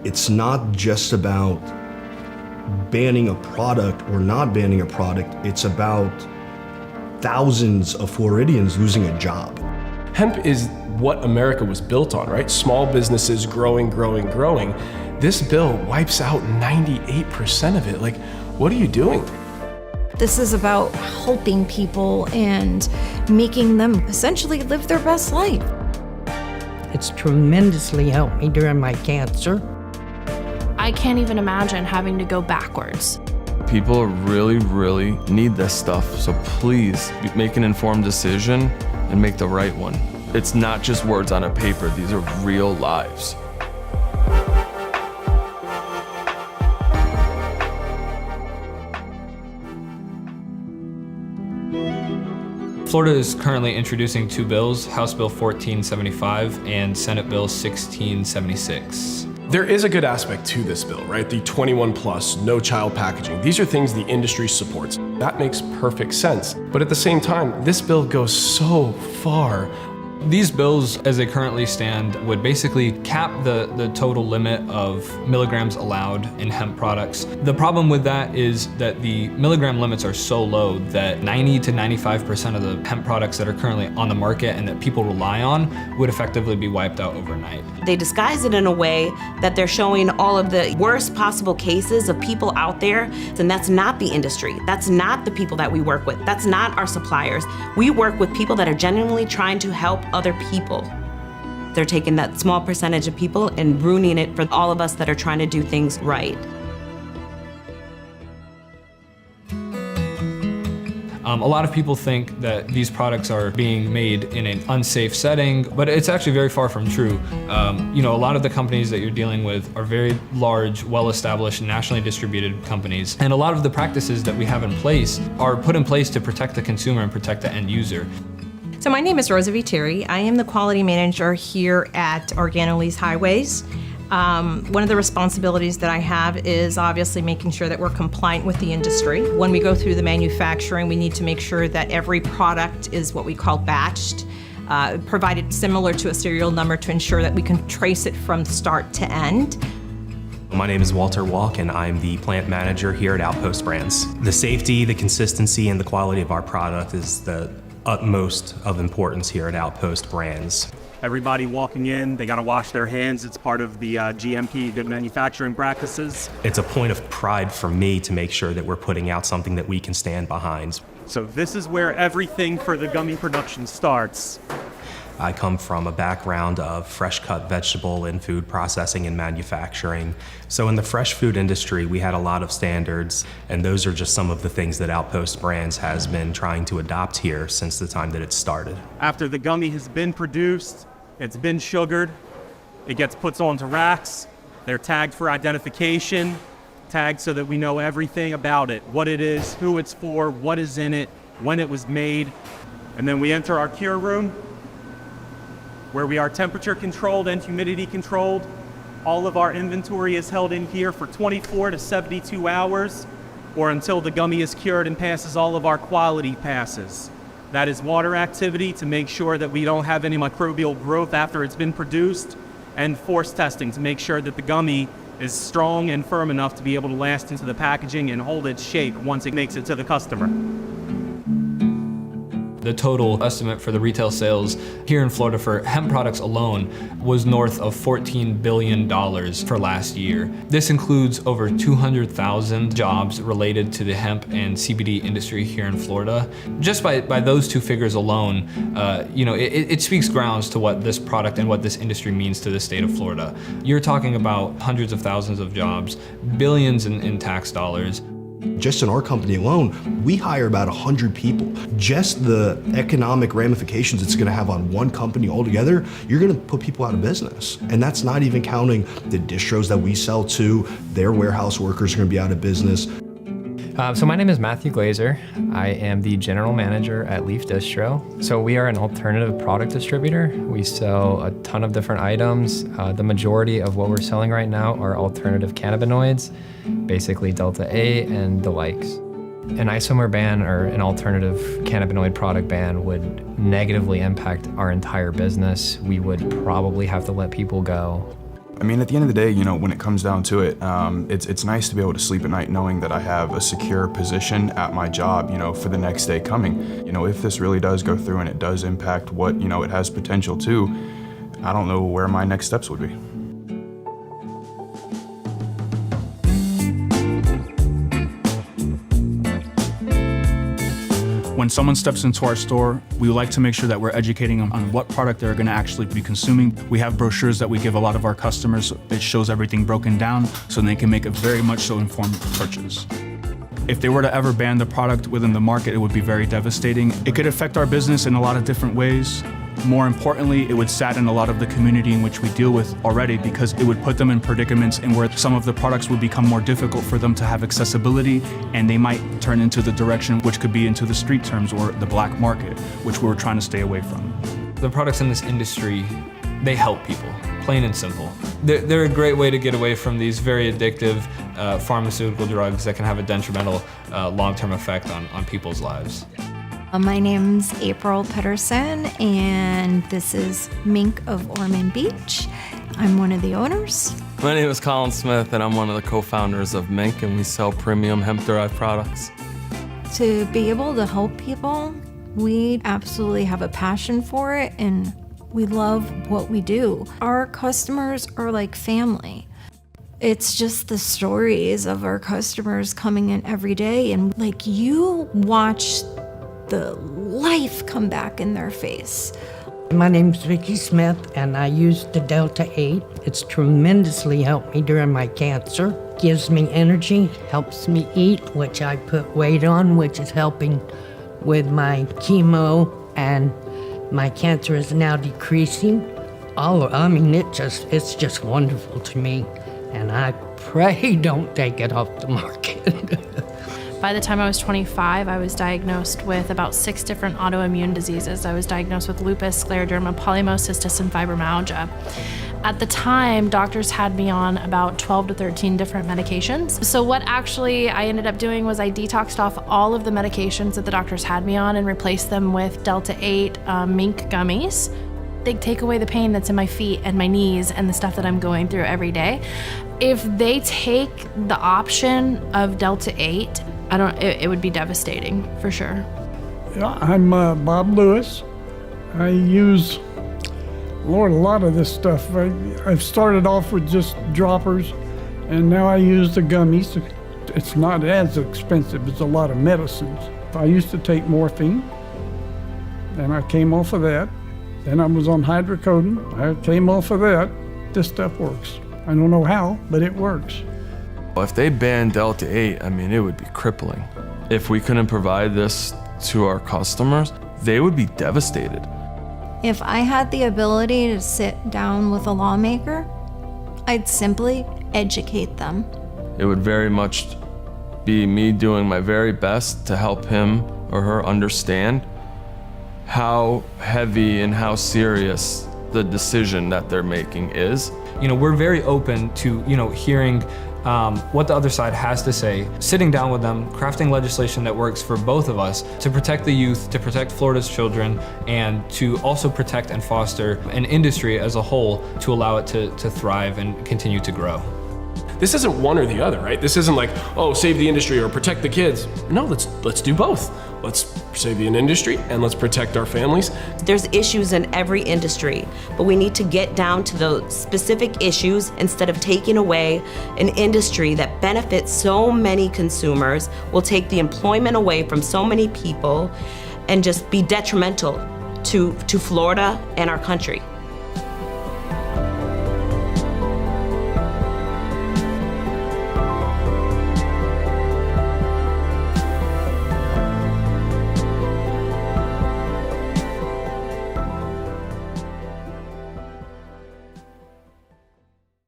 It's not just about banning a product or not banning a product. It's about thousands of Floridians losing a job. Hemp is what America was built on, right? Small businesses growing, growing, growing. This bill wipes out 98% of it. Like, what are you doing? This is about helping people and making them essentially live their best life. It's tremendously helped me during my cancer. I can't even imagine having to go backwards. People really, really need this stuff, so please make an informed decision and make the right one. It's not just words on a paper, these are real lives. Florida is currently introducing two bills, House Bill 1475 and Senate Bill 1676. There is a good aspect to this bill, right? The 21 plus, no child packaging. These are things the industry supports. That makes perfect sense. But at the same time, this bill goes so far. These bills, as they currently stand, would basically cap the total limit of milligrams allowed in hemp products. The problem with that is that the milligram limits are so low that 90 to 95% of the hemp products that are currently on the market and that people rely on would effectively be wiped out overnight. They disguise it in a way that they're showing all of the worst possible cases of people out there, and that's not the industry. That's not the people that we work with. That's not our suppliers. We work with people that are genuinely trying to help other people. They're taking that small percentage of people and ruining it for all of us that are trying to do things right. A lot of people think that these products are being made in an unsafe setting, but it's actually very far from true. A lot of the companies that you're dealing with are very large, well-established, nationally distributed companies. And a lot of the practices that we have in place are put in place to protect the consumer and protect the end user. So my name is Rosa Viteri. I am the quality manager here at Organolease Highways. One of the responsibilities that I have is obviously making sure that we're compliant with the industry. When we go through the manufacturing, we need to make sure that every product is what we call batched, provided similar to a serial number to ensure that we can trace it from start to end. My name is Walter Walk, and I'm the plant manager here at Outpost Brands. The safety, the consistency, and the quality of our product is the utmost of importance here at Outpost Brands. Everybody walking in, they gotta wash their hands. It's part of the GMP, good manufacturing practices. It's a point of pride for me to make sure that we're putting out something that we can stand behind. So this is where everything for the gummy production starts. I come from a background of fresh cut vegetable and food processing and manufacturing. So in the fresh food industry, we had a lot of standards, and those are just some of the things that Outpost Brands has been trying to adopt here since the time that it started. After the gummy has been produced, it's been sugared, it gets put onto racks, they're tagged for identification, tagged so that we know everything about it, what it is, who it's for, what is in it, when it was made. And then we enter our cure room, where we are temperature controlled and humidity controlled. All of our inventory is held in here for 24 to 72 hours, or until the gummy is cured and passes all of our quality passes. That is water activity to make sure that we don't have any microbial growth after it's been produced, and force testing to make sure that the gummy is strong and firm enough to be able to last into the packaging and hold its shape once it makes it to the customer. The total estimate for the retail sales here in Florida for hemp products alone was north of $14 billion for last year. This includes over 200,000 jobs related to the hemp and CBD industry here in Florida. Just by those two figures alone, it speaks grounds to what this product and what this industry means to the state of Florida. You're talking about hundreds of thousands of jobs, billions in tax dollars. Just in our company alone, we hire about 100 people. Just the economic ramifications it's gonna have on one company altogether, you're gonna put people out of business. And that's not even counting the distros that we sell to, their warehouse workers are gonna be out of business. So my name is Matthew Glazer. I am the general manager at Leaf Distro. So we are an alternative product distributor. We sell a ton of different items. The majority of what we're selling right now are alternative cannabinoids, basically Delta 8 and the likes. An isomer ban or an alternative cannabinoid product ban would negatively impact our entire business. We would probably have to let people go. I mean, at the end of the day, you know, when it comes down to it, it's nice to be able to sleep at night knowing that I have a secure position at my job, you know, for the next day coming. You know, if this really does go through and it does impact what, you know, it has potential to, I don't know where my next steps would be. When someone steps into our store, we like to make sure that we're educating them on what product they're going to actually be consuming. We have brochures that we give a lot of our customers. It shows everything broken down so they can make a very much so informed purchase. If they were to ever ban the product within the market, it would be very devastating. It could affect our business in a lot of different ways. More importantly, it would sadden a lot of the community in which we deal with already because it would put them in predicaments in where some of the products would become more difficult for them to have accessibility, and they might turn into the direction which could be into the street terms or the black market, which we're trying to stay away from. The products in this industry, they help people, plain and simple. They're a great way to get away from these very addictive pharmaceutical drugs that can have a detrimental long-term effect on people's lives. My name's April Pedersen, and this is Mink of Ormond Beach. I'm one of the owners. My name is Colin Smith, and I'm one of the co-founders of Mink, and we sell premium hemp-derived products. To be able to help people, we absolutely have a passion for it, and we love what we do. Our customers are like family. It's just the stories of our customers coming in every day, and like you watch the life come back in their face. My name's Vicki Smith, and I use the Delta 8. It's tremendously helped me during my cancer. Gives me energy, helps me eat, which I put weight on, which is helping with my chemo, and my cancer is now decreasing. It's just wonderful to me, and I pray don't take it off the market. By the time I was 25, I was diagnosed with about 6 different autoimmune diseases. I was diagnosed with lupus, scleroderma, polymyositis, and fibromyalgia. At the time, doctors had me on about 12 to 13 different medications. So what actually I ended up doing was I detoxed off all of the medications that the doctors had me on and replaced them with Delta 8 Mink gummies. They take away the pain that's in my feet and my knees and the stuff that I'm going through every day. If they take the option of Delta 8, it would be devastating for sure. Yeah, I'm Bob Lewis. I use, a lot of this stuff. I've started off with just droppers, and now I use the gummies. It's not as expensive as a lot of medicines. I used to take morphine, and I came off of that. Then I was on hydrocodone. I came off of that. This stuff works. I don't know how, but it works. If they banned Delta 8, I mean, it would be crippling. If we couldn't provide this to our customers, they would be devastated. If I had the ability to sit down with a lawmaker, I'd simply educate them. It would very much be me doing my very best to help him or her understand how heavy and how serious the decision that they're making is. You know, we're very open to, hearing what the other side has to say, sitting down with them, crafting legislation that works for both of us to protect the youth, to protect Florida's children, and to also protect and foster an industry as a whole to allow it to thrive and continue to grow. This isn't one or the other, right? This isn't like, oh, save the industry or protect the kids. No, let's do both. Let's save the industry and let's protect our families. There's issues in every industry, but we need to get down to the specific issues instead of taking away an industry that benefits so many consumers, will take the employment away from so many people, and just be detrimental to Florida and our country.